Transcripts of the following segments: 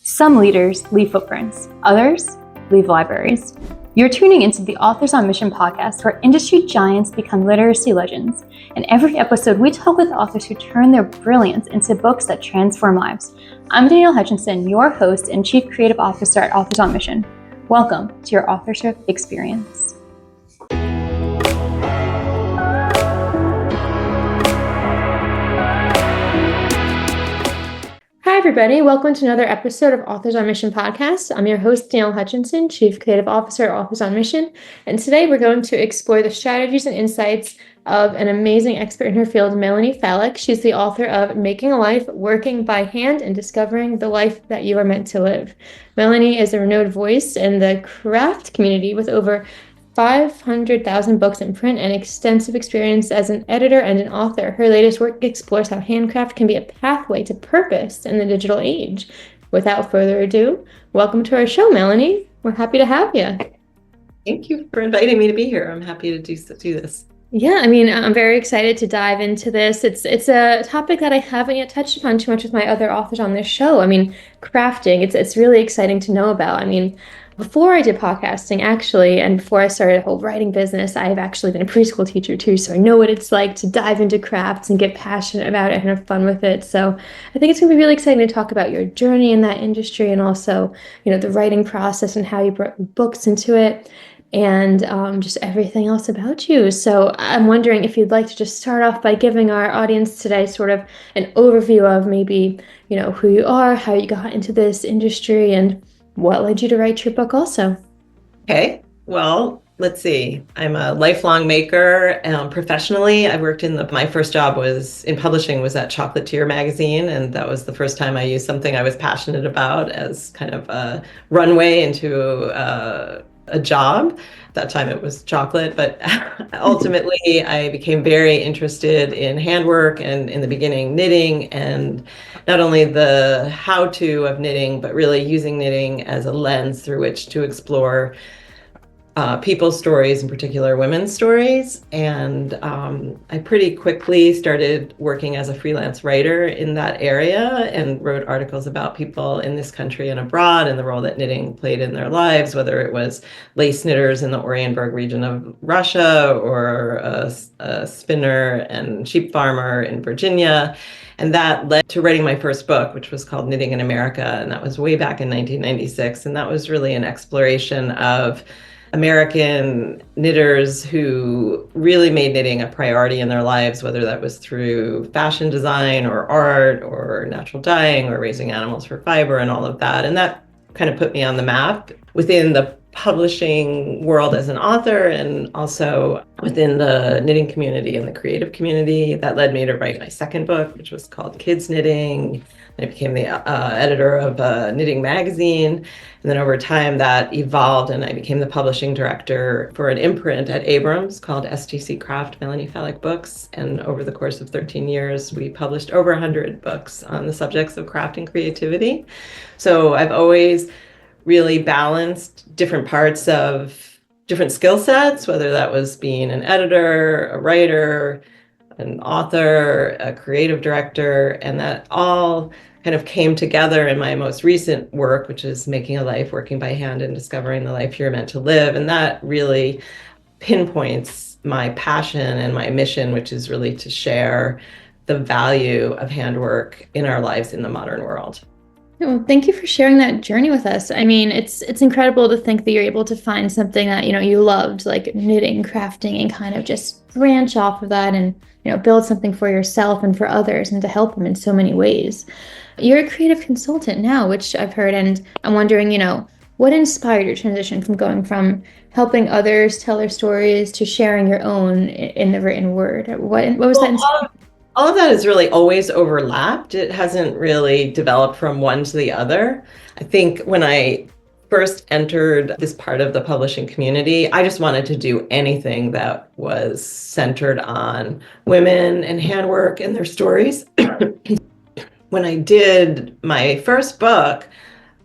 Some leaders leave footprints, others leave libraries. You're tuning into the Authors on Mission podcast, where industry giants become literacy legends. In every episode, we talk with authors who turn their brilliance into books that transform lives. I'm Danielle Hutchinson, your host and Chief Creative Officer at Authors on Mission. Welcome to your authorship experience. Hi, everybody. Welcome to another episode of Authors on Mission podcast. I'm your host, Danielle Hutchinson, Chief Creative Officer at Authors on Mission. And today we're going to explore the strategies and insights of an amazing expert in her field, Melanie Falick. She's the author of Making a Life, Working by Hand, and Discovering the Life That You Are Meant to Live. Melanie is a renowned voice in the craft community with over 500,000 books in print and extensive experience as an editor and an author. Her latest work explores how handcraft can be a pathway to purpose in the digital age. Without further ado, welcome to our show, Melanie. We're happy to have you. Thank you for inviting me to be here. I'm happy to do this. Yeah, I'm very excited to dive into this. It's a topic that I haven't yet touched upon too much with my other authors on this show. Crafting, it's really exciting to know about. Before I did podcasting, actually, and before I started a whole writing business, I've actually been a preschool teacher too, so I know what it's like to dive into crafts and get passionate about it and have fun with it. So I think it's going to be really exciting to talk about your journey in that industry and also, the writing process and how you brought books into it and just everything else about you. So I'm wondering if you'd like to just start off by giving our audience today sort of an overview of maybe, who you are, how you got into this industry, and what led you to write your book also? Okay, well, let's see. I'm a lifelong maker. Professionally, I worked my first job was in publishing, was at Chocolatier magazine. And that was the first time I used something I was passionate about as kind of a runway into a job. At that time it was chocolate, but ultimately I became very interested in handwork and in the beginning knitting, and not only the how-to of knitting, but really using knitting as a lens through which to explore people's stories, in particular women's stories. And I pretty quickly started working as a freelance writer in that area and wrote articles about people in this country and abroad and the role that knitting played in their lives, whether it was lace knitters in the Orenburg region of Russia or a spinner and sheep farmer in Virginia. And that led to writing my first book, which was called Knitting in America. And that was way back in 1996. And that was really an exploration of American knitters who really made knitting a priority in their lives, whether that was through fashion design or art or natural dyeing or raising animals for fiber and all of that. And that kind of put me on the map within the publishing world as an author, and also within the knitting community and the creative community. That led me to write my second book, which was called Kids Knitting. I became the editor of a knitting magazine. And then over time that evolved, and I became the publishing director for an imprint at Abrams called STC Craft, Melanie Falick Books. And over the course of 13 years, we published over 100 books on the subjects of craft and creativity. So I've always really balanced different parts of different skill sets, whether that was being an editor, a writer, an author, a creative director, and that all kind of came together in my most recent work, which is Making a Life, Working by Hand, and Discovering the Life You're Meant to Live. And that really pinpoints my passion and my mission, which is really to share the value of handwork in our lives in the modern world. Well, thank you for sharing that journey with us. It's incredible to think that you're able to find something that, you loved, like knitting, crafting, and kind of just branch off of that and, build something for yourself and for others and to help them in so many ways. You're a creative consultant now, which I've heard, and I'm wondering, what inspired your transition from going from helping others tell their stories to sharing your own in the written word? What was that? All of that has really always overlapped. It hasn't really developed from one to the other. I think when I first entered this part of the publishing community, I just wanted to do anything that was centered on women and handwork and their stories. When I did my first book,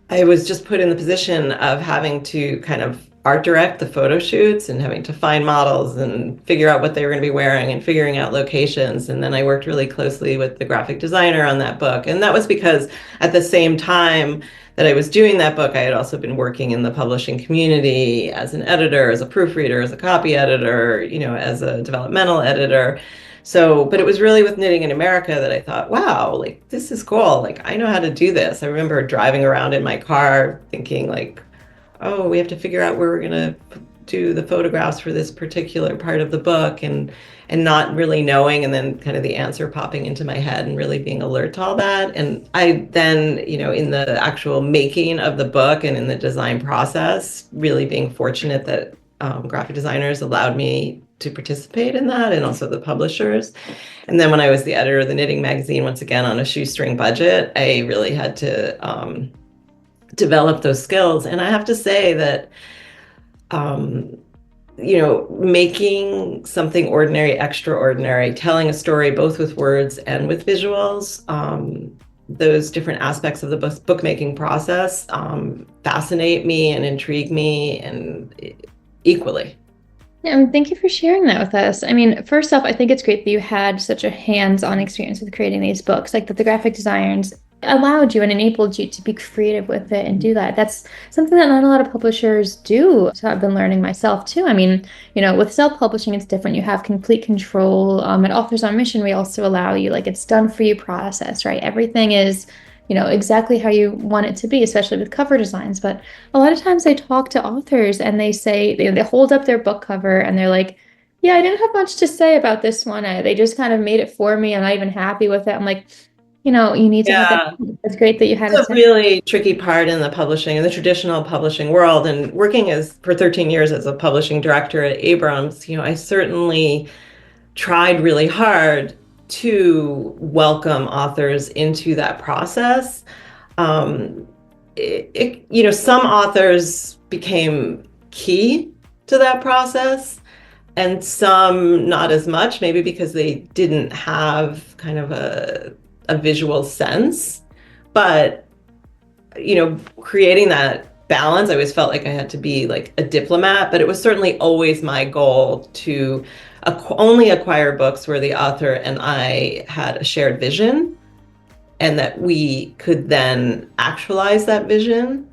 I was just put in the position of having to kind of art direct the photo shoots and having to find models and figure out what they were going to be wearing and figuring out locations. And then I worked really closely with the graphic designer on that book. And that was because at the same time that I was doing that book, I had also been working in the publishing community as an editor, as a proofreader, as a copy editor, as a developmental editor. So, but it was really with Knitting in America that I thought, wow, like this is cool. Like I know how to do this. I remember driving around in my car thinking like, oh, we have to figure out where we're going to do the photographs for this particular part of the book, and not really knowing, and then kind of the answer popping into my head and really being alert to all that. And I then, in the actual making of the book and in the design process, really being fortunate that graphic designers allowed me to participate in that, and also the publishers. And then when I was the editor of the Knitting magazine, once again on a shoestring budget, I really had to develop those skills. And I have to say that making something ordinary extraordinary, telling a story both with words and with visuals, those different aspects of the bookmaking process fascinate me and intrigue me and equally. Yeah, thank you for sharing that with us. I mean, first off, I think it's great that you had such a hands-on experience with creating these books, like that the graphic designers allowed you and enabled you to be creative with it and do that. That's something that not a lot of publishers do. So I've been learning myself too. I mean, with self-publishing, it's different. You have complete control. At Authors on Mission, we also allow you, like, it's done for you process, right? Everything is, exactly how you want it to be, especially with cover designs. But a lot of times I talk to authors and they say, they hold up their book cover and they're like, yeah, I didn't have much to say about this one. They just kind of made it for me. I'm not even happy with it. I'm like, you need to have that. Yeah. It's great that you had It's a really tricky part in the publishing, in the traditional publishing world. And working for 13 years as a publishing director at Abrams, I certainly tried really hard to welcome authors into that process. Some authors became key to that process, and some not as much, maybe because they didn't have kind of a visual sense. But, creating that balance, I always felt like I had to be like a diplomat, but it was certainly always my goal to only acquire books where the author and I had a shared vision and that we could then actualize that vision.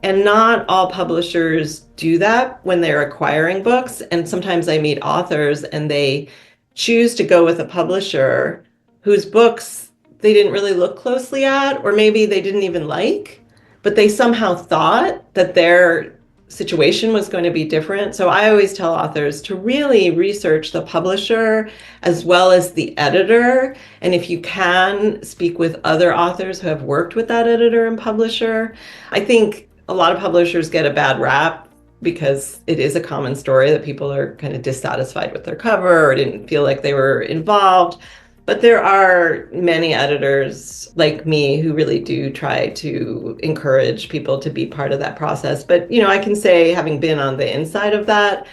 And not all publishers do that when they're acquiring books. And sometimes I meet authors and they choose to go with a publisher whose books they didn't really look closely at, or maybe they didn't even like, but they somehow thought that their situation was going to be different. So I always tell authors to really research the publisher as well as the editor. And if you can, speak with other authors who have worked with that editor and publisher. I think a lot of publishers get a bad rap because it is a common story that people are kind of dissatisfied with their cover or didn't feel like they were involved. But there are many editors like me who really do try to encourage people to be part of that process. But, I can say, having been on the inside of that,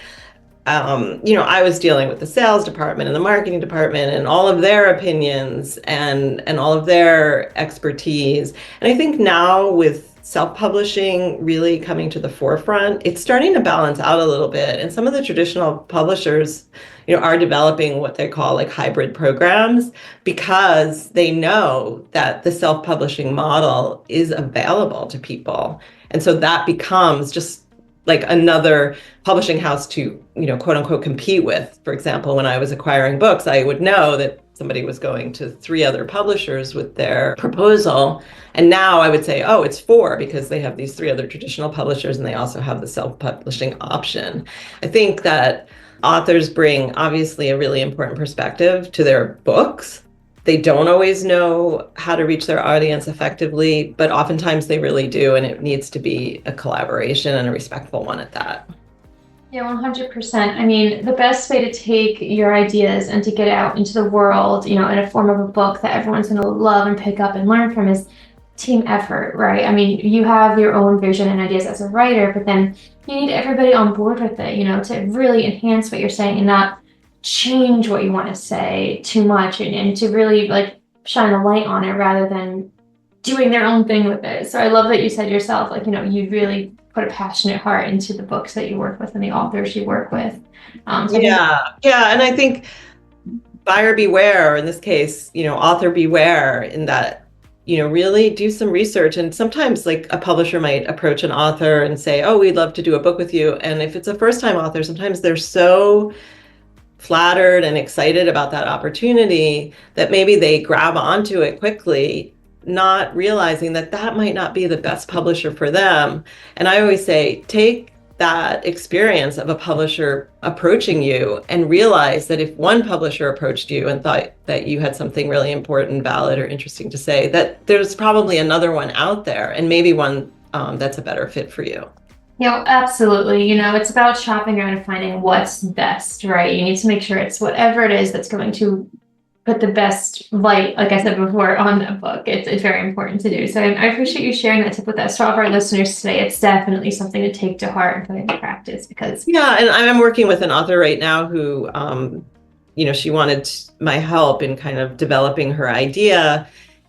I was dealing with the sales department and the marketing department and all of their opinions and all of their expertise. And I think now with self-publishing really coming to the forefront, it's starting to balance out a little bit. And some of the traditional publishers, are developing what they call like hybrid programs because they know that the self-publishing model is available to people. And so that becomes just like another publishing house to, quote unquote, compete with. For example, when I was acquiring books, I would know that somebody was going to 3 other publishers with their proposal. And now I would say, oh, it's 4 because they have these 3 other traditional publishers and they also have the self-publishing option. I think that authors bring obviously a really important perspective to their books. They don't always know how to reach their audience effectively, but oftentimes they really do. And it needs to be a collaboration and a respectful one at that. Yeah, 100%. I mean, the best way to take your ideas and to get out into the world, in a form of a book that everyone's going to love and pick up and learn from is team effort, right? I mean, you have your own vision and ideas as a writer, but then you need everybody on board with it, to really enhance what you're saying and not change what you want to say too much and to really like shine a light on it rather than doing their own thing with it. So I love that you said yourself, like, you really put a passionate heart into the books that you work with and the authors you work with. Yeah. And I think buyer beware, or in this case, author beware, in that really do some research. And sometimes like a publisher might approach an author and say, oh, we'd love to do a book with you. And if it's a first-time author, sometimes they're so flattered and excited about that opportunity that maybe they grab onto it quickly, not realizing that that might not be the best publisher for them. And I always say, take that experience of a publisher approaching you and realize that if one publisher approached you and thought that you had something really important, valid, or interesting to say, that there's probably another one out there, and maybe one that's a better fit for you. Absolutely. It's about shopping around and finding what's best, right? You need to make sure it's whatever it is that's going to put the best light, like I said before, on the book. It's very important to do. So I appreciate you sharing that tip with us. For all of our listeners today, it's definitely something to take to heart and put into practice because. Yeah, and I'm working with an author right now who, she wanted my help in kind of developing her idea.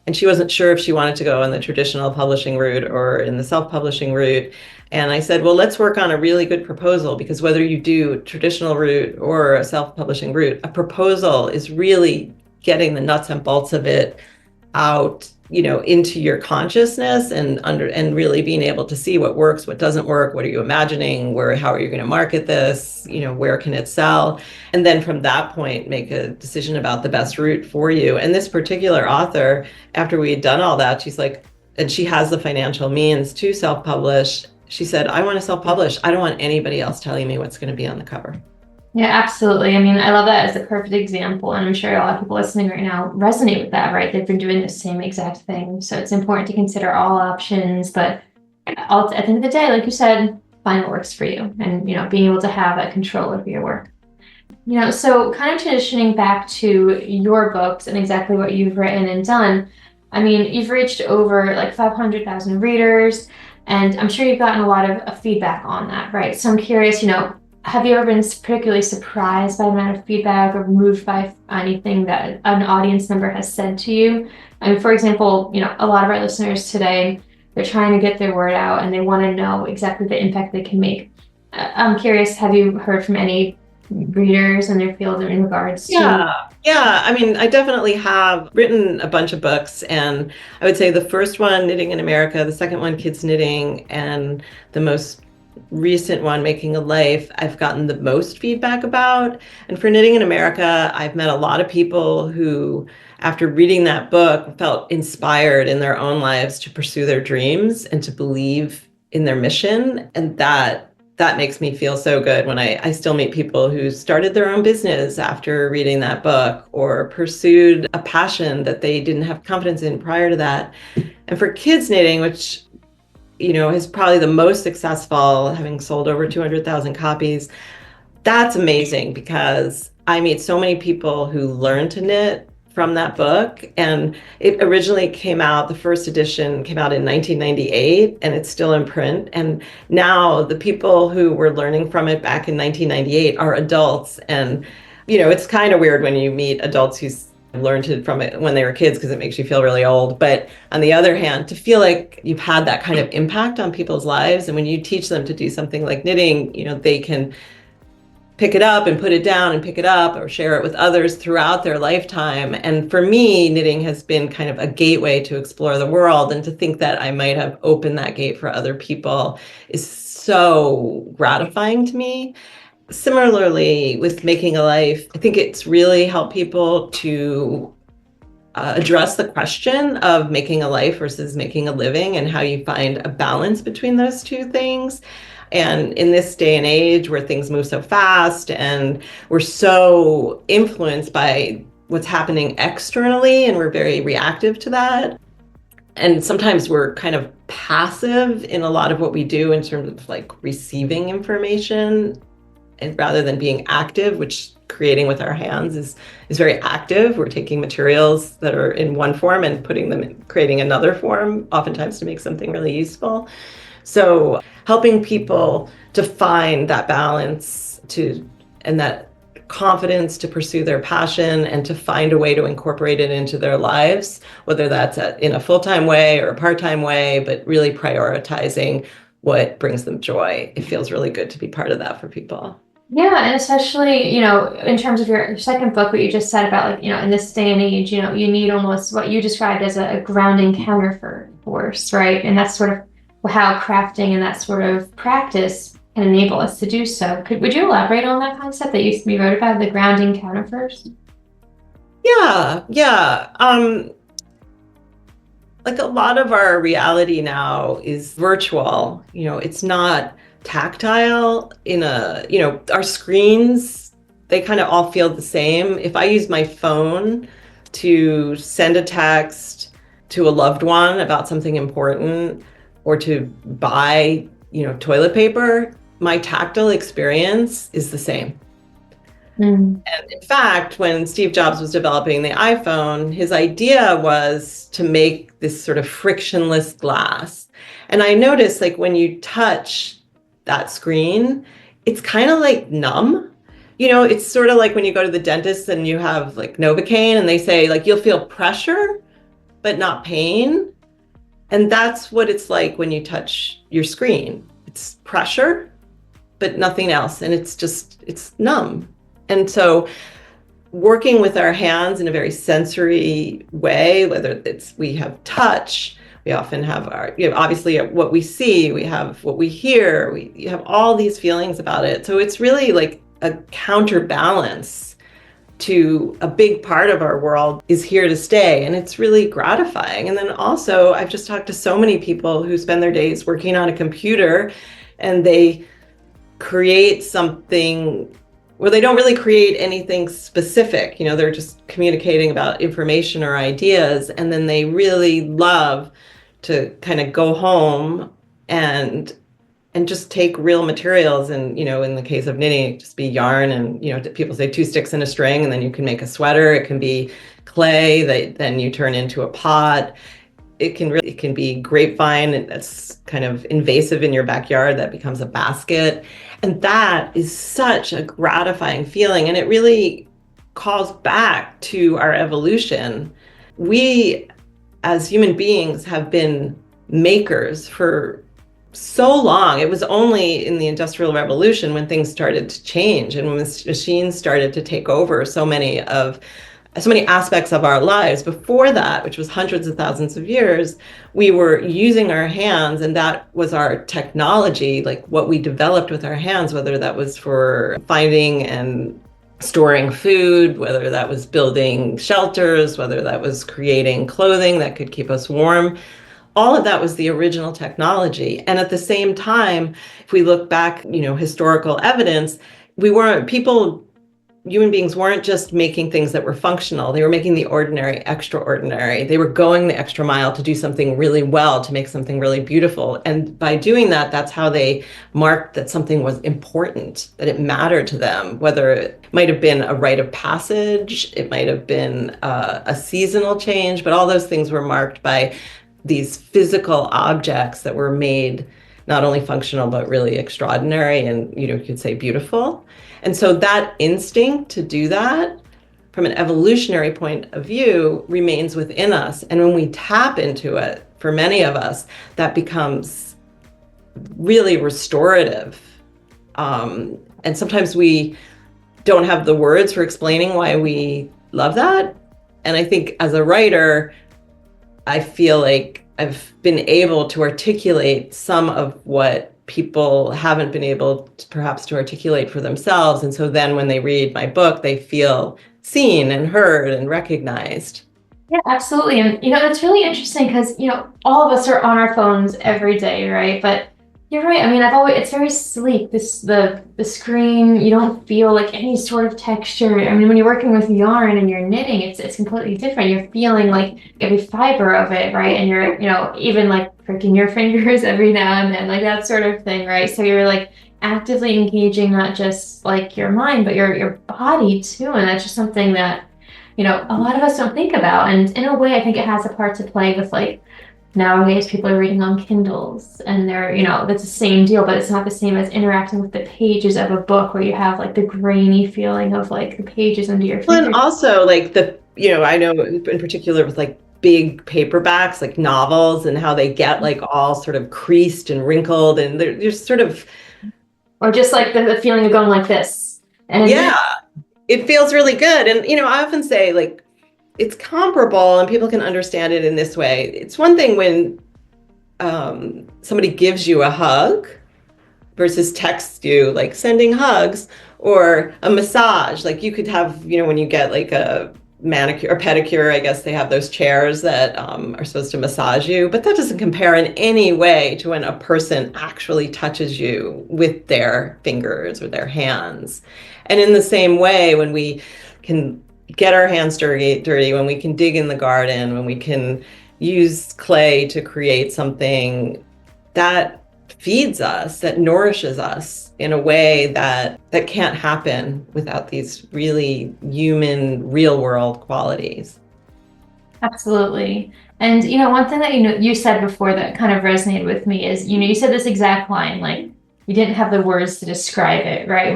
And she wasn't sure if she wanted to go in the traditional publishing route or in the self-publishing route. And I said, well, let's work on a really good proposal, because whether you do traditional route or a self-publishing route, a proposal is really getting the nuts and bolts of it out, into your consciousness and really being able to see what works, what doesn't work, what are you imagining, how are you going to market this, where can it sell? And then from that point, make a decision about the best route for you. And this particular author, after we had done all that, she's like, and she has the financial means to self-publish. She said, I want to self-publish. I don't want anybody else telling me what's going to be on the cover. Yeah, absolutely. I mean, I love that as a perfect example. And I'm sure a lot of people listening right now resonate with that, right? They've been doing the same exact thing. So it's important to consider all options. But at the end of the day, like you said, find what works for you and, being able to have that control over your work. So kind of transitioning back to your books and exactly what you've written and done. I mean, you've reached over like 500,000 readers, and I'm sure you've gotten a lot of feedback on that, right? So I'm curious, have you ever been particularly surprised by the amount of feedback or moved by anything that an audience member has said to you? I mean, for example, a lot of our listeners today, they're trying to get their word out and they want to know exactly the impact they can make. I'm curious, have you heard from any readers in their field in regards to? Yeah. I mean, I definitely have written a bunch of books, and I would say the first one, Knitting in America, the second one, Kids Knitting, and the most recent one, Making a Life, I've gotten the most feedback about. And for Knitting in America, I've met a lot of people who, after reading that book, felt inspired in their own lives to pursue their dreams and to believe in their mission. And that makes me feel so good when I still meet people who started their own business after reading that book or pursued a passion that they didn't have confidence in prior to that. And for Kids Knitting, which is probably the most successful, having sold over 200,000 copies. That's amazing because I meet so many people who learn to knit from that book. And it originally came out, the first edition came out in 1998, and it's still in print. And now the people who were learning from it back in 1998 are adults. And, it's kind of weird when you meet adults who learned from it when they were kids, because it makes you feel really old. But on the other hand, to feel like you've had that kind of impact on people's lives, and when you teach them to do something like knitting, they can pick it up and put it down and pick it up or share it with others throughout their lifetime. And for me, knitting has been kind of a gateway to explore the world, and to think that I might have opened that gate for other people is so gratifying to me. Similarly, with Making a Life, I think it's really helped people to address the question of making a life versus making a living, and how you find a balance between those two things. And in this day and age where things move so fast and we're so influenced by what's happening externally, and we're very reactive to that. And sometimes we're kind of passive in a lot of what we do in terms of like receiving information, and rather than being active, which creating with our hands is very active. We're taking materials that are in one form and putting them in, creating another form, oftentimes to make something really useful. So helping people to find that balance and that confidence to pursue their passion and to find a way to incorporate it into their lives, whether that's in a full-time way or a part-time way, but really prioritizing what brings them joy. It feels really good to be part of that for people. Yeah, and especially, in terms of your second book, what you just said about like, in this day and age, you need almost what you described as a grounding counter for force, right? And that's sort of how crafting and that sort of practice can enable us to do so. Would you elaborate on that concept that you wrote about, the grounding counter first? Yeah, yeah. Like a lot of our reality now is virtual. It's not tactile our screens, they kind of all feel the same. If I use my phone to send a text to a loved one about something important or to buy, toilet paper, my tactile experience is the same. Mm. And in fact, when Steve Jobs was developing the iPhone, his idea was to make this sort of frictionless glass. And I noticed, like, when you touch that screen, it's kind of like numb. It's sort of like when you go to the dentist and you have like Novocaine and they say, like, you'll feel pressure, but not pain. And that's what it's like when you touch your screen. It's pressure, but nothing else. And it's numb. And so working with our hands in a very sensory way, whether it's we have touch, we often have obviously what we see, we have what we hear, we have all these feelings about it. So it's really like a counterbalance to a big part of our world is here to stay. And it's really gratifying. And then also, I've just talked to so many people who spend their days working on a computer and they create something where they don't really create anything specific. They're just communicating about information or ideas. And then they really love to kind of go home and just take real materials. And, in the case of knitting, it just be yarn and, people say 2 sticks and a string, and then you can make a sweater. It can be clay that then you turn into a pot. It can be grapevine that's kind of invasive in your backyard that becomes a basket. And that is such a gratifying feeling. And it really calls back to our evolution. We, as human beings, have been makers for so long. It was only in the Industrial Revolution when things started to change and when machines started to take over so many aspects of our lives. Before that, which was hundreds of thousands of years, we were using our hands, and that was our technology, like what we developed with our hands, whether that was for finding and storing food, whether that was building shelters, whether that was creating clothing that could keep us warm. All of that was the original technology. And at the same time, if we look back, historical evidence, human beings weren't just making things that were functional. They were making the ordinary extraordinary. They were going the extra mile to do something really well, to make something really beautiful. And by doing that, that's how they marked that something was important, that it mattered to them, whether it might have been a rite of passage, it might have been a seasonal change, but all those things were marked by these physical objects that were made not only functional, but really extraordinary and, you could say beautiful. And so that instinct to do that from an evolutionary point of view remains within us. And when we tap into it, for many of us, that becomes really restorative. And sometimes we don't have the words for explaining why we love that. And I think as a writer, I feel like I've been able to articulate some of what people haven't been able to, perhaps, to articulate for themselves. And so then when they read my book, they feel seen and heard and recognized. Yeah, absolutely. And that's really interesting because, all of us are on our phones every day, right? But you're right. I mean, it's very sleek. The screen, you don't feel like any sort of texture. I mean, when you're working with yarn and you're knitting, it's completely different. You're feeling like every fiber of it, right? And you're, even like pricking your fingers every now and then, like that sort of thing, right? So you're like actively engaging not just like your mind, but your body too. And that's just something that a lot of us don't think about. And in a way, I think it has a part to play with like nowadays people are reading on Kindles and they're, that's the same deal, but it's not the same as interacting with the pages of a book where you have like the grainy feeling of like the pages under your Well, and fingers. also like I know in particular with like big paperbacks, like novels, and how they get like all sort of creased and wrinkled, and they're sort of Or just like the feeling of going like this. And Yeah, it feels really good. And, I often say like it's comparable and people can understand it in this way. It's one thing when somebody gives you a hug versus text you, like sending hugs, or a massage. Like you could have, when you get like a manicure or pedicure, I guess they have those chairs that are supposed to massage you, but that doesn't compare in any way to when a person actually touches you with their fingers or their hands. And in the same way, when we can get our hands dirty, when we can dig in the garden, when we can use clay to create something that feeds us, that nourishes us in a way that can't happen without these really human, real world qualities. absolutely. And one thing that you said before that kind of resonated with me is, you said this exact line, like you didn't have the words to describe it, right?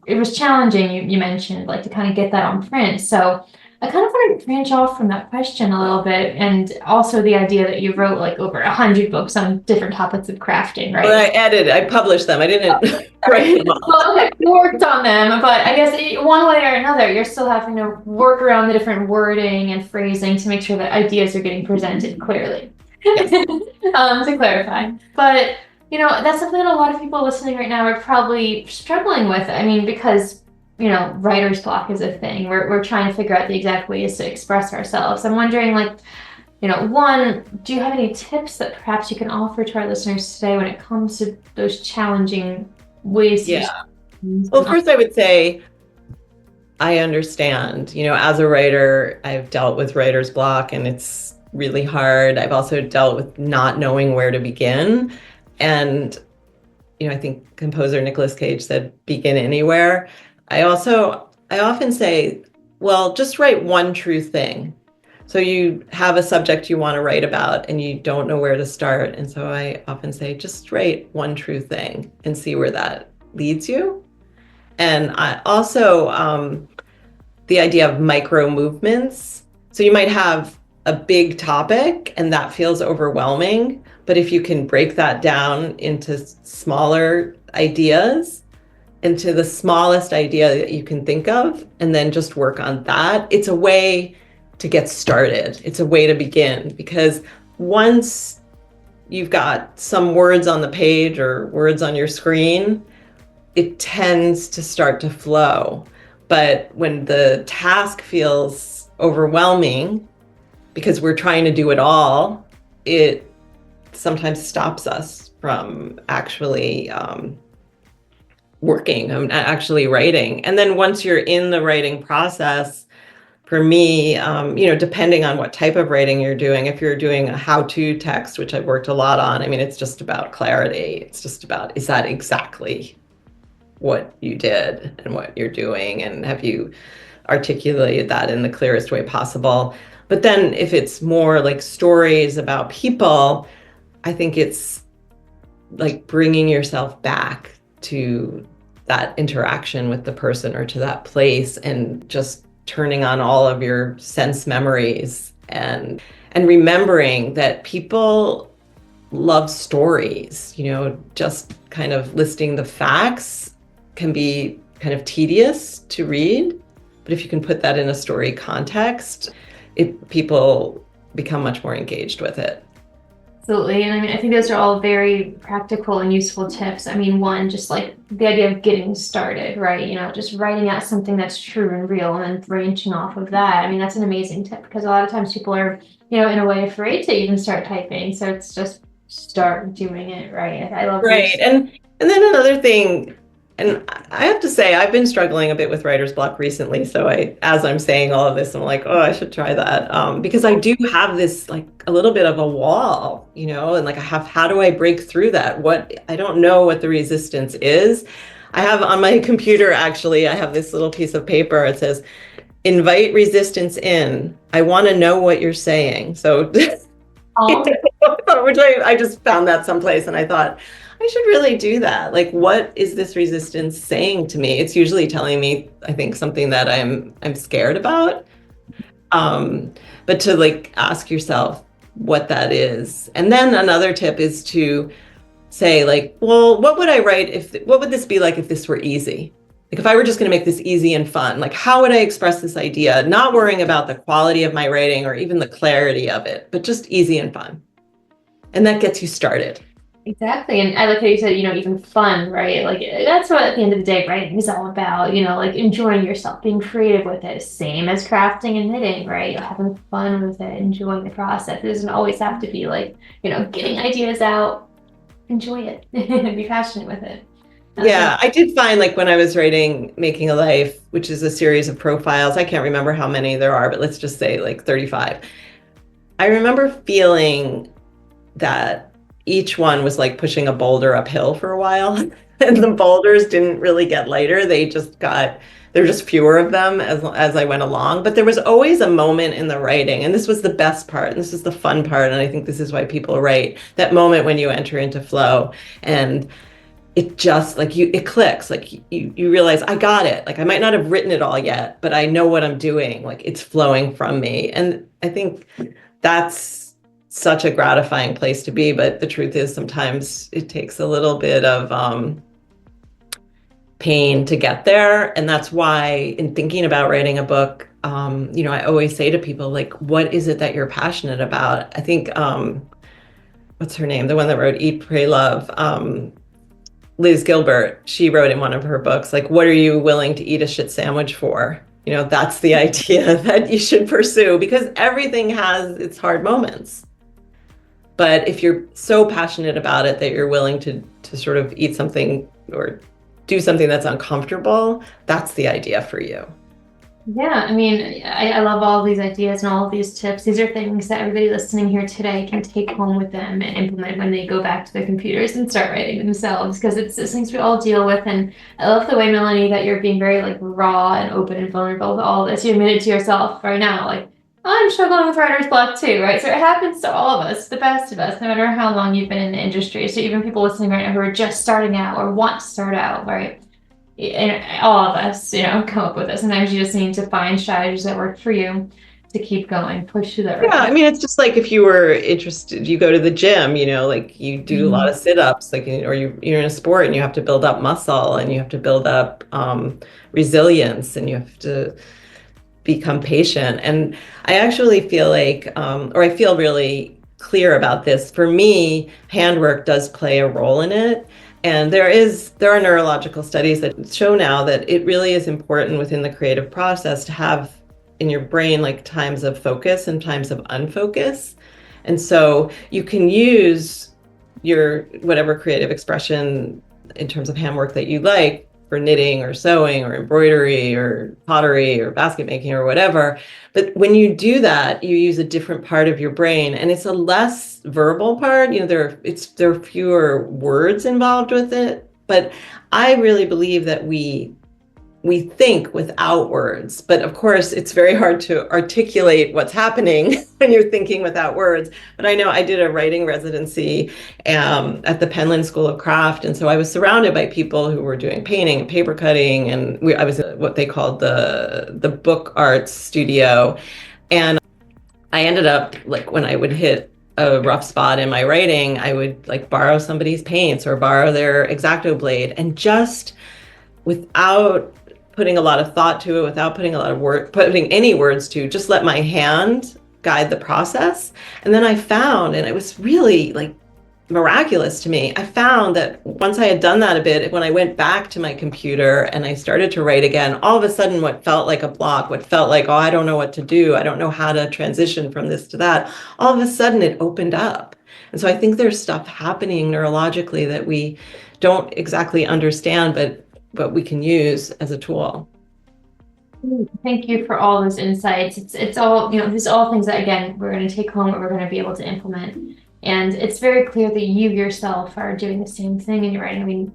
It was challenging, you mentioned, like to kind of get that on print. So I kind of want to branch off from that question a little bit, and also the idea that you wrote like over 100 books on different topics of crafting, Well, right? I published them. I didn't write them all. Well, okay, you worked on them, but I guess one way or another, you're still having to work around the different wording and phrasing to make sure that ideas are getting presented clearly. Yes. To clarify. But, that's something that a lot of people listening right now are probably struggling with. I mean, because, writer's block is a thing. We're trying to figure out the exact ways to express ourselves. I'm wondering, like, one, do you have any tips that perhaps you can offer to our listeners today when it comes to those challenging ways to Yeah. Well, first I would say I understand. As a writer, I've dealt with writer's block and it's really hard. I've also dealt with not knowing where to begin. And, I think composer Nicolas Cage said, begin anywhere. I often say, well, just write one true thing. So you have a subject you want to write about and you don't know where to start. And so I often say, just write one true thing and see where that leads you. And I also, the idea of micro movements. So you might have a big topic and that feels overwhelming. But if you can break that down into smaller ideas, into the smallest idea that you can think of, and then just work on that, it's a way to get started. It's a way to begin, because once you've got some words on the page or words on your screen, it tends to start to flow. But when the task feels overwhelming because we're trying to do it all, it sometimes stops us from actually working and actually writing. And then once you're in the writing process, for me, depending on what type of writing you're doing, if you're doing a how-to text, which I've worked a lot on, I mean, it's just about clarity. It's just about, is that exactly what you did and what you're doing? And have you articulated that in the clearest way possible? But then if it's more like stories about people, I think it's like bringing yourself back to that interaction with the person or to that place, and just turning on all of your sense memories and remembering that people love stories. Just kind of listing the facts can be kind of tedious to read, but if you can put that in a story context, people become much more engaged with it. Absolutely. And I mean, I think those are all very practical and useful tips. I mean, one, just like the idea of getting started, right? Just writing out something that's true and real and then branching off of that. I mean, that's an amazing tip, because a lot of times people are, in a way afraid to even start typing. So it's just start doing it, right? I love Right. And then another thing, and I have to say, I've been struggling a bit with writer's block recently. So as I'm saying all of this, I'm like, oh, I should try that. Because I do have this, like a little bit of a wall, and like how do I break through that? I don't know what the resistance is. I have on my computer, actually, I have this little piece of paper. It says, invite resistance in. I want to know what you're saying. So, Oh, which I just found that someplace and I thought, I should really do that. Like, what is this resistance saying to me? It's usually telling me, I think, something that I'm scared about. But to like ask yourself what that is. And then another tip is to say like, well, what would I write what would this be like if this were easy? Like if I were just going to make this easy and fun, like how would I express this idea? Not worrying about the quality of my writing or even the clarity of it, but just easy and fun. And that gets you started. Exactly. And I like how you said, even fun, right? Like that's what at the end of the day, writing is all about, like enjoying yourself, being creative with it. Same as crafting and knitting, right? Having fun with it, enjoying the process. It doesn't always have to be like, getting ideas out, enjoy it, and be passionate with it. Yeah, I did find like when I was writing Making a Life, which is a series of profiles, I can't remember how many there are, but let's just say like 35. I remember feeling that each one was like pushing a boulder uphill for a while. And the boulders didn't really get lighter. There were just fewer of them as I went along. But there was always a moment in the writing, and this was the best part, and this is the fun part, and I think this is why people write, that moment when you enter into flow and it just like it clicks, like you realize I got it. Like I might not have written it all yet, but I know what I'm doing. Like it's flowing from me. And I think that's such a gratifying place to be. But the truth is sometimes it takes a little bit of pain to get there. And that's why in thinking about writing a book, I always say to people, like, what is it that you're passionate about? I think what's her name? The one that wrote Eat, Pray, Love. Liz Gilbert, she wrote in one of her books, like, what are you willing to eat a shit sandwich for? That's the idea that you should pursue, because everything has its hard moments. But if you're so passionate about it that you're willing to sort of eat something or do something that's uncomfortable, that's the idea for you. Yeah, I mean, I love all of these ideas and all of these tips. These are things that everybody listening here today can take home with them and implement when they go back to their computers and start writing themselves, because it's things we all deal with. And I love the way, Melanie, that you're being very like raw and open and vulnerable with all this. You admitted to yourself right now, like, I'm struggling with writer's block too, right? So it happens to all of us, the best of us, no matter how long you've been in the industry. So even people listening right now who are just starting out or want to start out, right? And all of us, come up with it. Sometimes you just need to find strategies that work for you to keep going, push through that Yeah, right. I mean, it's just like if you were interested, you go to the gym, like you do a lot of sit-ups, like, or you're in a sport and you have to build up muscle and you have to build up resilience and you have to become patient. And I actually feel like, or I feel really clear about this. For me, handwork does play a role in it. And there are neurological studies that show now that it really is important within the creative process to have in your brain like times of focus and times of unfocus. And so you can use your whatever creative expression in terms of handwork that you like for knitting or sewing or embroidery or pottery or basket making or whatever. But when you do that, you use a different part of your brain, and it's a less verbal part. There are fewer words involved with it. But I really believe that we think without words, but of course it's very hard to articulate what's happening when you're thinking without words. But I know I did a writing residency at the Penland School of Craft, and so I was surrounded by people who were doing painting and paper cutting, and I was at what they called the book arts studio. And I ended up, like, when I would hit a rough spot in my writing, I would like borrow somebody's paints or borrow their X-Acto blade, and just without putting a lot of thought to it, without putting any words to, just let my hand guide the process. And then I found, and it was really like miraculous to me, I found that once I had done that a bit, when I went back to my computer and I started to write again, all of a sudden what felt like a block, what felt like, oh, I don't know what to do, I don't know how to transition from this to that, all of a sudden it opened up. And so I think there's stuff happening neurologically that we don't exactly understand, but we can use as a tool. Thank you for all those insights. It's all, these are all things that, again, we're going to take home and we're going to be able to implement. And it's very clear that you yourself are doing the same thing in your writing. I mean,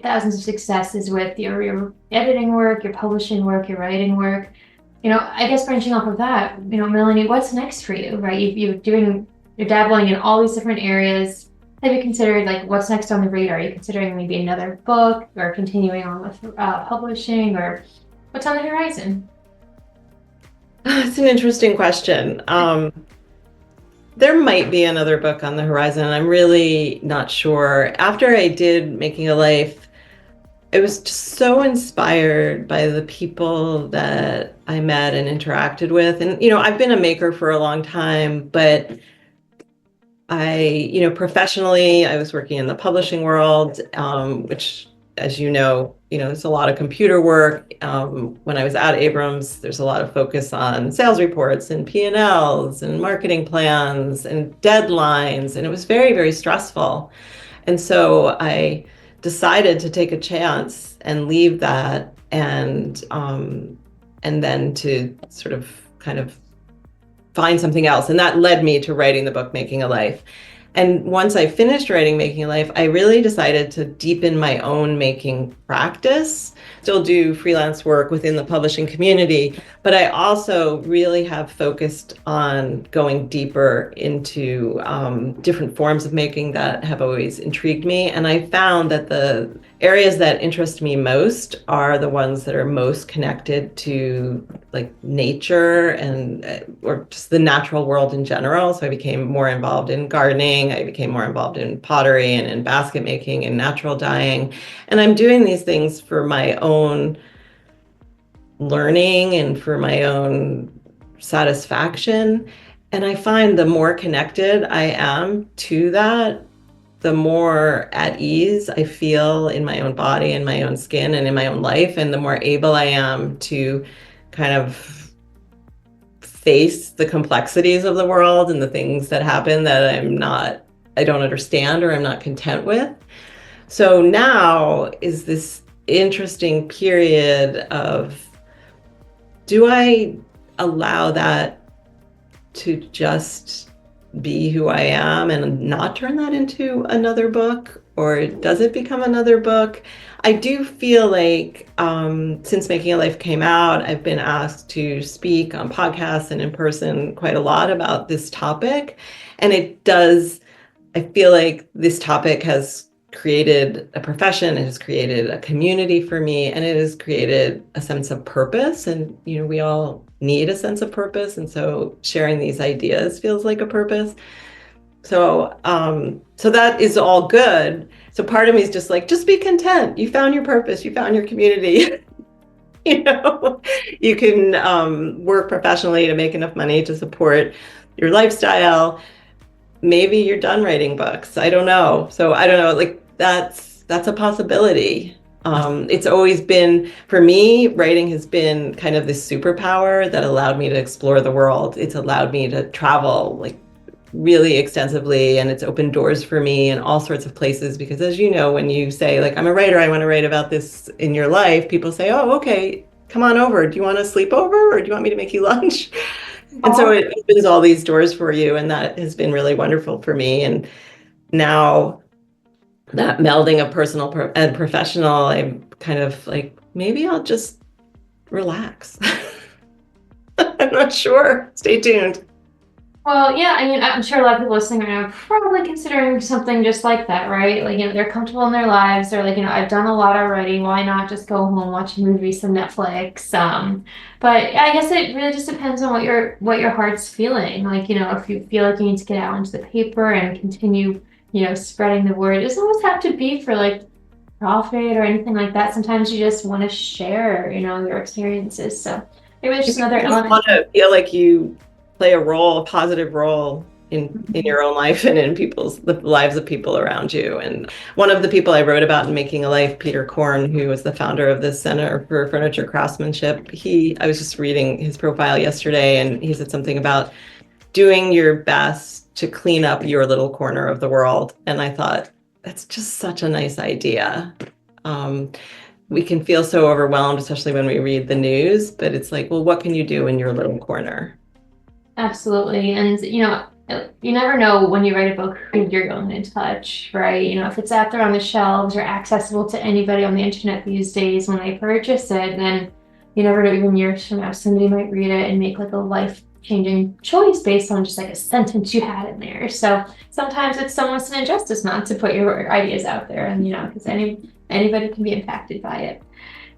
thousands of successes with your editing work, your publishing work, your writing work. I guess branching off of that, Melanie, what's next for you, right? You're dabbling in all these different areas. Have you considered, like, what's next on the radar? Are you considering maybe another book or continuing on with publishing, or what's on the horizon? It's an interesting question. There might be another book on the horizon. I'm really not sure. After I did Making a Life, I was just so inspired by the people that I met and interacted with. And, I've been a maker for a long time, but professionally, I was working in the publishing world, which, as there's a lot of computer work. When I was at Abrams, there's a lot of focus on sales reports and P&Ls and marketing plans and deadlines, and it was very, very stressful. And so I decided to take a chance and leave that, and then to sort of kind of find something else. And that led me to writing the book, Making a Life. And once I finished writing Making a Life, I really decided to deepen my own making practice, still do freelance work within the publishing community, but I also really have focused on going deeper into different forms of making that have always intrigued me. And I found that the areas that interest me most are the ones that are most connected to like nature and or just the natural world in general. So I became more involved in gardening. I became more involved in pottery and in basket making and natural dyeing. And I'm doing these things for my own learning and for my own satisfaction. And I find the more connected I am to that, the more at ease I feel in my own body and my own skin and in my own life, and the more able I am to kind of face the complexities of the world and the things that happen that I don't understand or I'm not content with. So now is this interesting period of, do I allow that to just be who I am and not turn that into another book, or does it become another book? I do feel like since Making a Life came out, I've been asked to speak on podcasts and in person quite a lot about this topic. And I feel like this topic has created a profession, it has created a community for me, and it has created a sense of purpose. And, we all need a sense of purpose. And so sharing these ideas feels like a purpose. So, so that is all good. So part of me is just like, just be content. You found your purpose. You found your community. You can work professionally to make enough money to support your lifestyle. Maybe you're done writing books. I don't know. So I don't know, like that's a possibility. It's always been, for me, writing has been kind of this superpower that allowed me to explore the world. It's allowed me to travel like really extensively, and it's opened doors for me in all sorts of places, because as you know, when you say like, I'm a writer, I want to write about this in your life, people say, oh, okay, come on over. Do you want to sleep over, or do you want me to make you lunch? And so it opens all these doors for you, and that has been really wonderful for me. And now that melding of personal and professional, I'm kind of like, maybe I'll just relax. I'm not sure. Stay tuned. Well, yeah, I mean, I'm sure a lot of people listening right now are probably considering something just like that, right? Like, they're comfortable in their lives. They're like, I've done a lot already. Why not just go home, watch a movie, some Netflix? But I guess it really just depends on what your heart's feeling. Like, if you feel like you need to get out into the paper and continue, spreading the word, it doesn't always have to be for like profit or anything like that. Sometimes you just want to share, your experiences. So maybe it's just another element. You want to feel like you play a positive role in your own life and in the lives of people around you. And one of the people I wrote about in Making a Life, Peter Korn, who was the founder of the Center for Furniture Craftsmanship, I was just reading his profile yesterday, and he said something about doing your best to clean up your little corner of the world. And I thought, that's just such a nice idea. We can feel so overwhelmed, especially when we read the news, but it's like, well, what can you do in your little corner? Absolutely. And, you never know when you write a book who you're going to touch, right? If it's out there on the shelves or accessible to anybody on the internet these days when they purchase it, then you never know, even years from now, somebody might read it and make like a life-changing choice based on just like a sentence you had in there. So sometimes it's someone's injustice not to put your ideas out there, and, because anybody can be impacted by it.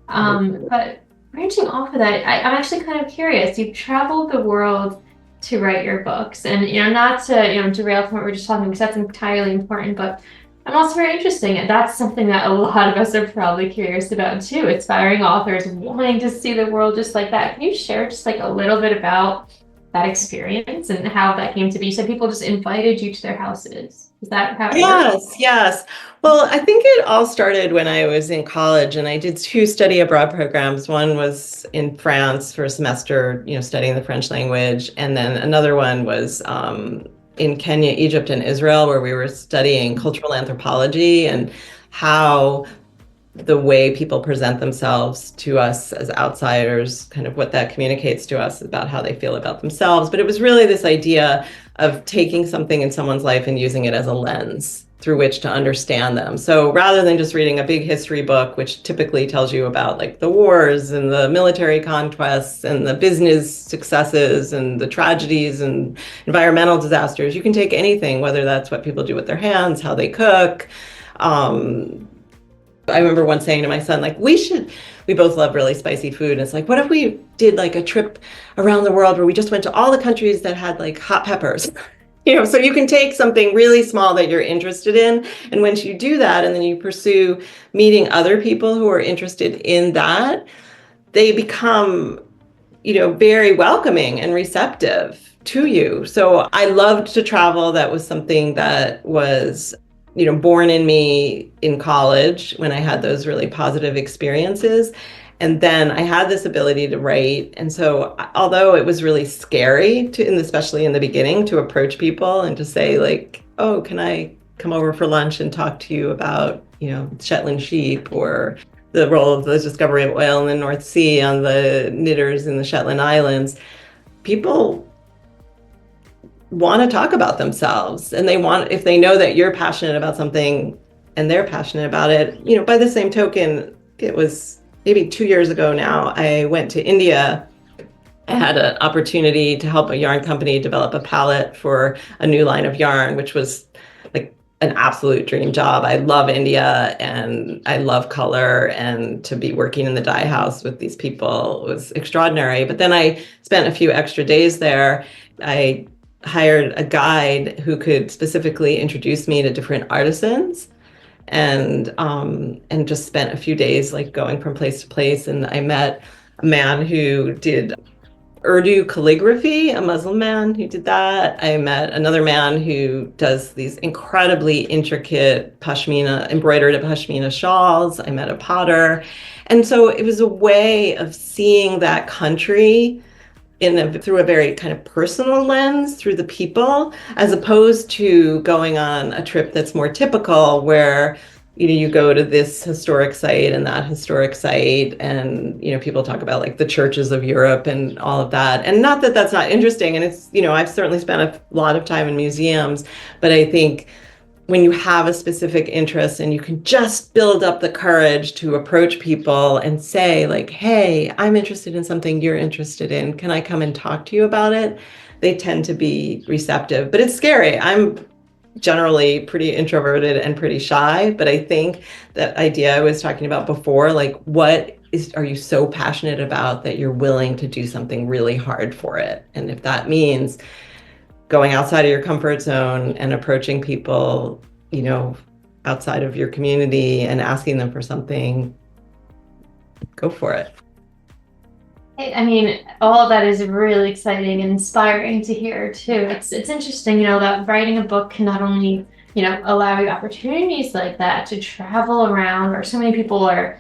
But branching off of that, I'm actually kind of curious. You've traveled the world to write your books? And, not to, derail from what we're just talking, because that's entirely important, but I'm also very interesting. And that's something that a lot of us are probably curious about too, aspiring authors wanting to see the world just like that. Can you share just like a little bit about that experience and how that came to be? So people just invited you to their houses. Is that how it worked? Yes, yes. Well, I think it all started when I was in college and I did two study abroad programs. One was in France for a semester, studying the French language. And then another one was in Kenya, Egypt, and Israel, where we were studying cultural anthropology and how the way people present themselves to us as outsiders, kind of what that communicates to us about how they feel about themselves. But it was really this idea of taking something in someone's life and using it as a lens through which to understand them. So rather than just reading a big history book, which typically tells you about like the wars and the military conquests and the business successes and the tragedies and environmental disasters, you can take anything, whether that's what people do with their hands, how they cook, I remember once saying to my son, like, we both love really spicy food. And it's like, what if we did like a trip around the world where we just went to all the countries that had like hot peppers? So you can take something really small that you're interested in. And once you do that, and then you pursue meeting other people who are interested in that, they become, very welcoming and receptive to you. So I loved to travel. That was something that was born in me in college when I had those really positive experiences. And then I had this ability to write. And so although it was really scary and especially in the beginning, to approach people and to say like, oh, can I come over for lunch and talk to you about, Shetland sheep or the role of the discovery of oil in the North Sea on the knitters in the Shetland Islands, people want to talk about themselves, and if they know that you're passionate about something and they're passionate about it. By the same token, it was maybe 2 years ago now, I went to India. I had an opportunity to help a yarn company develop a palette for a new line of yarn, which was like an absolute dream job. I love India and I love color, and to be working in the dye house with these people was extraordinary. But then I spent a few extra days there. I hired a guide who could specifically introduce me to different artisans, and just spent a few days like going from place to place. And I met a man who did Urdu calligraphy, a Muslim man who did that. I met another man who does these incredibly intricate embroidered pashmina shawls. I met a potter. And so it was a way of seeing that country through a very kind of personal lens, through the people, as opposed to going on a trip that's more typical where you go to this historic site and that historic site, and people talk about like the churches of Europe and all of that. And not that that's not interesting, and it's I've certainly spent a lot of time in museums, but I think when you have a specific interest and you can just build up the courage to approach people and say like, hey, I'm interested in something you're interested in, can I come and talk to you about it? They tend to be receptive, but it's scary. I'm generally pretty introverted and pretty shy, but I think that idea I was talking about before, like are you so passionate about that you're willing to do something really hard for it? And if that means going outside of your comfort zone and approaching people, outside of your community and asking them for something, go for it. I mean, all of that is really exciting and inspiring to hear too. It's interesting, that writing a book can not only, allow you opportunities like that to travel around, where so many people are,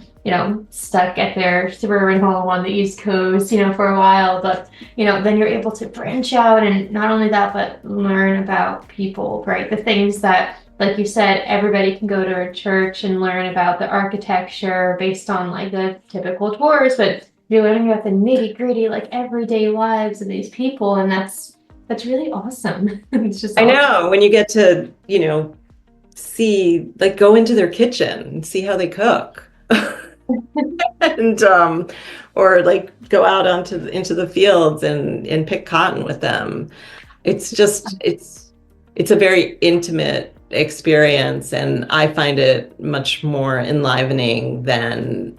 stuck at their suburban home on the East Coast, for a while, but, then you're able to branch out, and not only that, but learn about people, right? The things that, like you said, everybody can go to a church and learn about the architecture based on like the typical tours, but you're learning about the nitty gritty, like everyday lives of these people, and that's really awesome. It's just I awesome. know when you get to, see, like go into their kitchen and see how they cook. And or like go out into the fields and pick cotton with them. It's just it's a very intimate experience, and I find it much more enlivening than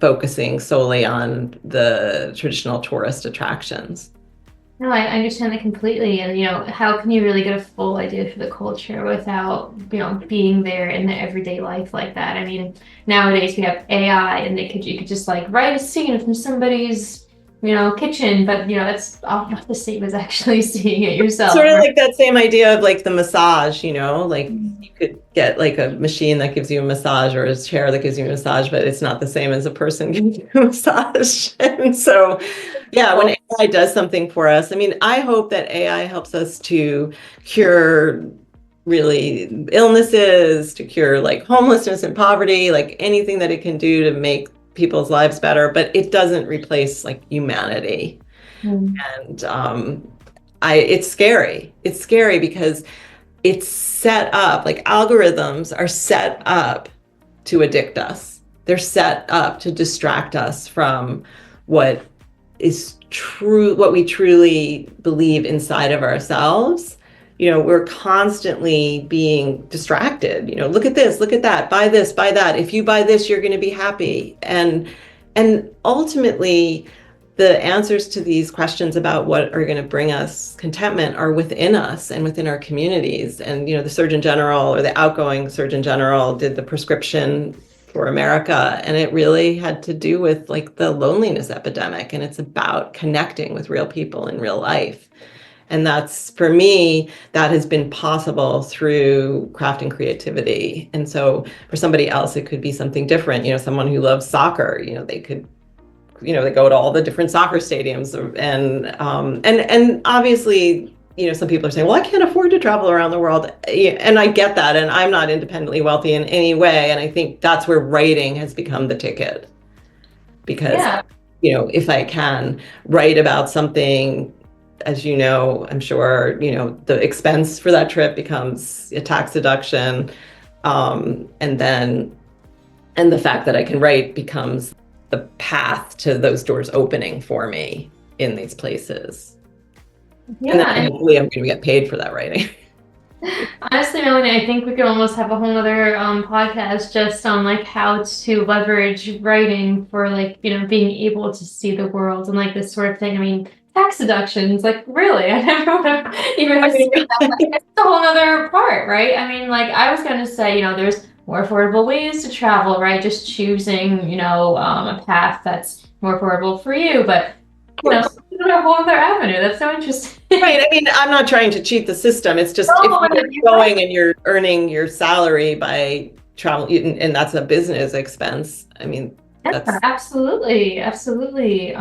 focusing solely on the traditional tourist attractions. No, I understand that completely. And, how can you really get a full idea for the culture without, being there in the everyday life like that? I mean, nowadays we have AI and you could just like write a scene from somebody's, kitchen, but, that's not the same as actually seeing it yourself, Sort of right? like that same idea of like the massage, like you could get like a machine that gives you a massage or a chair that gives you a massage, but it's not the same as a person giving you a massage. And so, yeah, when Well, AI does something for us, I mean, I hope that AI helps us to cure really illnesses, to cure like homelessness and poverty, like anything that it can do to make people's lives better, but it doesn't replace like humanity. mm, And it's scary. It's scary because it's set up, like algorithms are set up to addict us. They're set up to distract us from what is true, what we truly believe inside of ourselves. We're constantly being distracted. Look at this, look at that, buy this, buy that. If you buy this, you're going to be happy. And ultimately, the answers to these questions about what are going to bring us contentment are within us and within our communities. And, the Surgeon General or the outgoing Surgeon General did the prescription for America. And it really had to do with like the loneliness epidemic. And it's about connecting with real people in real life. And that's, for me, that has been possible through craft and creativity. And so for somebody else, it could be something different. Someone who loves soccer, they could they go to all the different soccer stadiums, and obviously, some people are saying, well, I can't afford to travel around the world. And I get that, and I'm not independently wealthy in any way. And I think that's where writing has become the ticket, because yeah. if I can write about something, as I'm sure, the expense for that trip becomes a tax deduction, and the fact that I can write becomes the path to those doors opening for me in these places. And then Yeah. hopefully I'm going to get paid for that writing. Honestly, Melanie, I think we could almost have a whole other podcast just on like how to leverage writing for like, being able to see the world and like this sort of thing. I mean, tax deductions, like really, I never would have even I mean, assumed that. But it's a whole other part, right? I mean, like I was gonna say, there's more affordable ways to travel, right? Just choosing, a path that's more affordable for you, but of course. a whole other avenue. That's so interesting. Right. I mean, I'm not trying to cheat the system. It's just if Oh, you're you're right. going and you're earning your salary by travel, and that's a business expense. I mean, Yeah, that's absolutely, absolutely.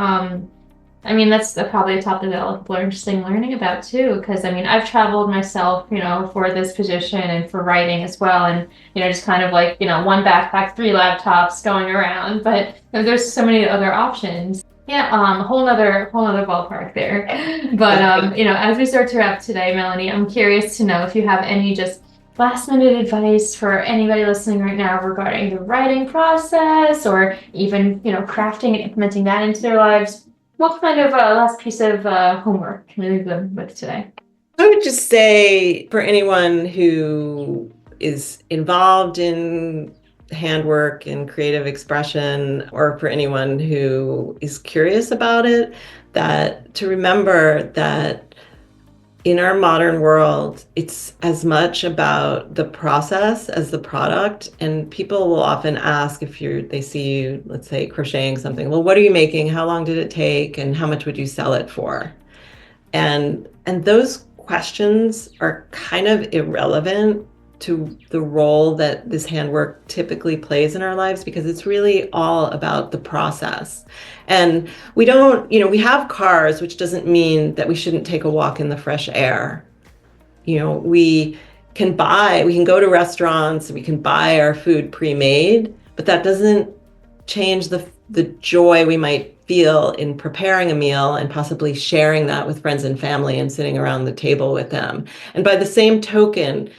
I mean, that's probably a topic that a lot of people are interested in learning about too, because I mean, I've traveled myself, for this position and for writing as well, and just kind of like, one backpack, three laptops going around, but there's so many other options. Yeah, whole nother ballpark there. But as we start to wrap today, Melanie, I'm curious to know if you have any just last minute advice for anybody listening right now regarding the writing process or even, crafting and implementing that into their lives. What kind of last piece of homework can we leave them with today? I would just say for anyone who is involved in handwork and creative expression, or for anyone who is curious about it, that to remember that in our modern world, it's as much about the process as the product. And people will often ask if they see you, let's say, crocheting something, well, what are you making? How long did it take? And how much would you sell it for? And those questions are kind of irrelevant to the role that this handwork typically plays in our lives, because it's really all about the process. And we don't, we have cars, which doesn't mean that we shouldn't take a walk in the fresh air. We can go to restaurants, we can buy our food pre-made, but that doesn't change the joy we might feel in preparing a meal and possibly sharing that with friends and family and sitting around the table with them. And by the same token,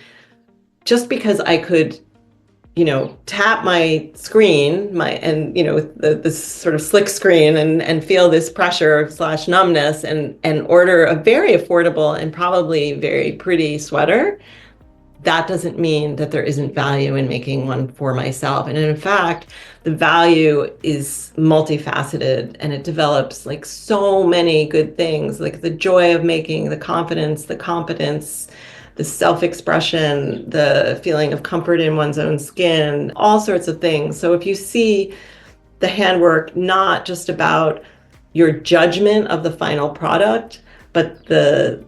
just because I could, tap my screen, with this sort of slick screen and feel this pressure slash numbness and order a very affordable and probably very pretty sweater, that doesn't mean that there isn't value in making one for myself. And in fact, the value is multifaceted and it develops like so many good things, like the joy of making, the confidence, the competence, the self-expression, the feeling of comfort in one's own skin, all sorts of things. So if you see the handwork not just about your judgment of the final product, but the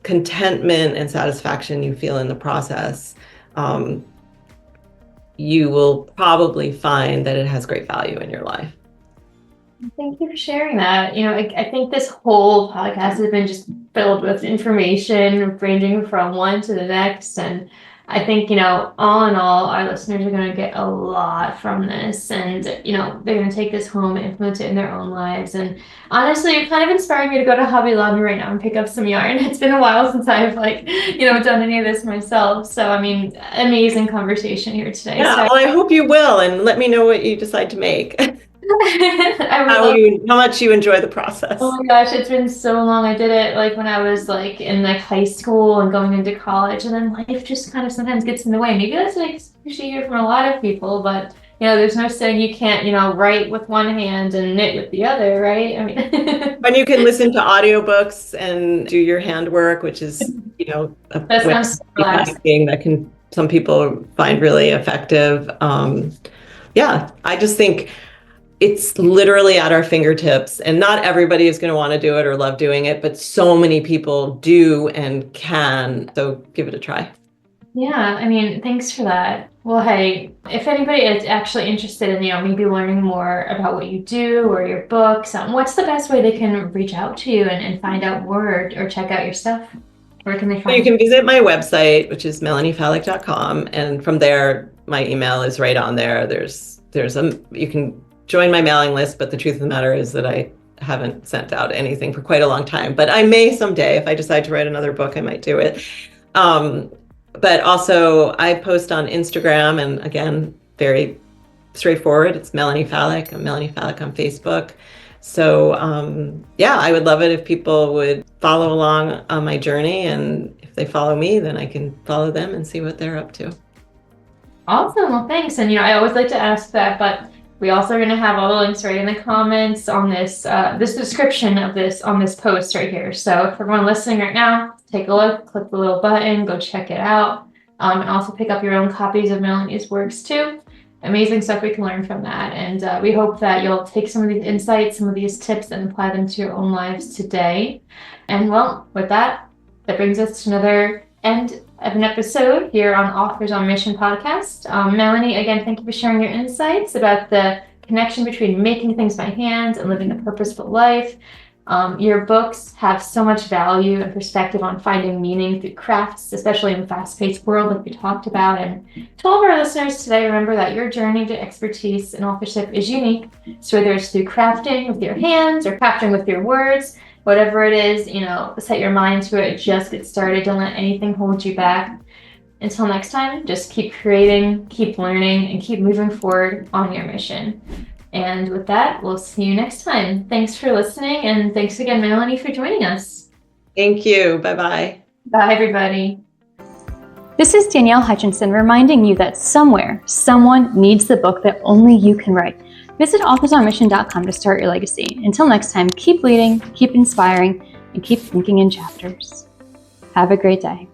contentment and satisfaction you feel in the process, you will probably find that it has great value in your life. Thank you for sharing that. I think this whole podcast has been just filled with information ranging from one to the next. And I think, all in all, our listeners are going to get a lot from this. And, they're going to take this home and implement it in their own lives. And honestly, you're kind of inspiring me to go to Hobby Lobby right now and pick up some yarn. It's been a while since I've done any of this myself. So, amazing conversation here today. Yeah, well, I hope you will. And let me know what you decide to make. How much you enjoy the process. Oh my gosh, it's been so long. I did it when I was in high school and going into college, and then life just kind of sometimes gets in the way. Maybe that's especially here from a lot of people, but there's no saying you can't, write with one hand and knit with the other, right? And you can listen to audiobooks and do your handwork, which is, a way that can some people find really effective. I just think it's literally at our fingertips, and not everybody is going to want to do it or love doing it, but so many people do and can. So give it a try. Yeah, thanks for that. Well, hey, if anybody is actually interested in, maybe learning more about what you do or your books, what's the best way they can reach out to you and find out more or check out your stuff? Where can they find you? You can visit my website, which is melaниefalick.com. And from there, my email is right on there. You can join my mailing list, but the truth of the matter is that I haven't sent out anything for quite a long time, but I may someday. If I decide to write another book, I might do it. But also I post on Instagram, and again, very straightforward. It's Melanie Falick. I'm Melanie Falick on Facebook. So I would love it if people would follow along on my journey, and if they follow me, then I can follow them and see what they're up to. Awesome. Well, thanks. And I always like to ask that, but we also are going to have all the links right in the comments on this description of this on this post right here. So for everyone listening right now, take a look, click the little button, go check it out, and also pick up your own copies of Melanie's works too. Amazing stuff we can learn from that. And we hope that you'll take some of these insights, some of these tips, and apply them to your own lives today. And well, with that brings us to another end of an episode here on Authors on Mission podcast. Melanie, again, thank you for sharing your insights about the connection between making things by hand and living a purposeful life. Your books have so much value and perspective on finding meaning through crafts, especially in the fast-paced world like we talked about. And to all of our listeners today, remember that your journey to expertise in authorship is unique. So whether it's through crafting with your hands or crafting with your words, whatever it is, set your mind to it. Just get started. Don't let anything hold you back. Until next time, just keep creating, keep learning, and keep moving forward on your mission. And with that, we'll see you next time. Thanks for listening, and thanks again, Melanie, for joining us. Thank you. Bye-bye. Bye, everybody. This is Danielle Hutchinson reminding you that somewhere, someone needs the book that only you can write. Visit authorsonmission.com to start your legacy. Until next time, keep leading, keep inspiring, and keep thinking in chapters. Have a great day.